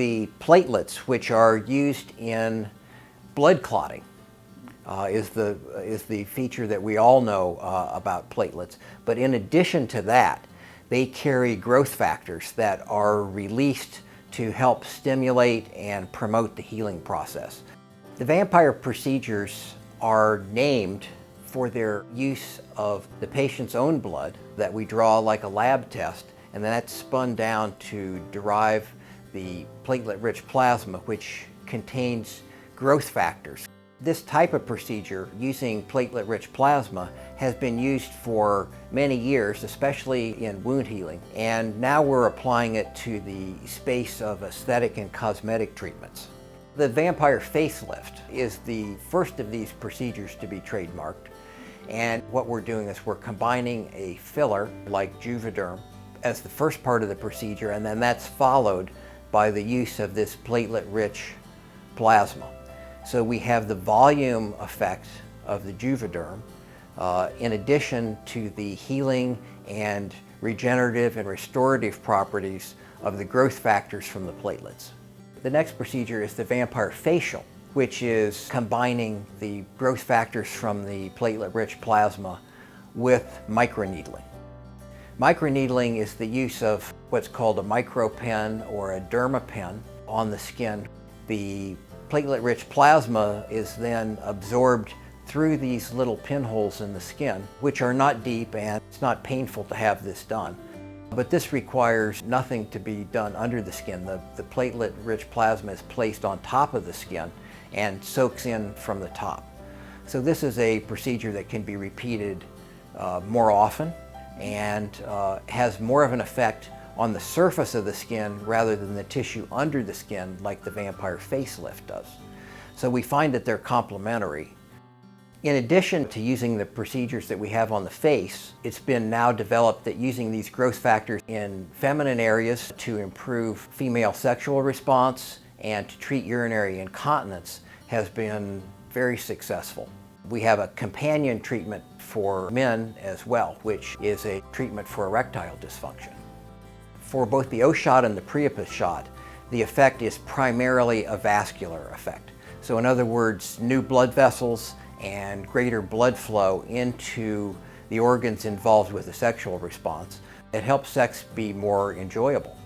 the platelets, which are used in blood clotting, is the feature that we all know about platelets. But in addition to that, they carry growth factors that are released to help stimulate and promote the healing process. The vampire procedures are named for their use of the patient's own blood that we draw like a lab test, and then that's spun down to derive the platelet-rich plasma, which contains growth factors. This type of procedure, using platelet-rich plasma, has been used for many years, especially in wound healing, and now we're applying it to the space of aesthetic and cosmetic treatments. The vampire facelift is the first of these procedures to be trademarked, and what we're doing is we're combining a filler like Juvederm as the first part of the procedure, and then that's followed by the use of this platelet-rich plasma. So we have the volume effect of the Juvederm in addition to the healing and regenerative and restorative properties of the growth factors from the platelets. The next procedure is the vampire facial, which is combining the growth factors from the platelet-rich plasma with microneedling. Microneedling is the use of what's called a micropen or a dermapen on the skin. The platelet-rich plasma is then absorbed through these little pinholes in the skin, which are not deep, and it's not painful to have this done. But this requires nothing to be done under the skin. The platelet-rich plasma is placed on top of the skin and soaks in from the top. So this is a procedure that can be repeated more often and has more of an effect on the surface of the skin rather than the tissue under the skin like the vampire facelift does. So we find that they're complementary. In addition to using the procedures that we have on the face, it's been now developed that using these growth factors in feminine areas to improve female sexual response and to treat urinary incontinence has been very successful. We have a companion treatment for men as well, which is a treatment for erectile dysfunction. For both the O shot and the Priapus shot, the effect is primarily a vascular effect. So in other words, new blood vessels and greater blood flow into the organs involved with the sexual response. It helps sex be more enjoyable.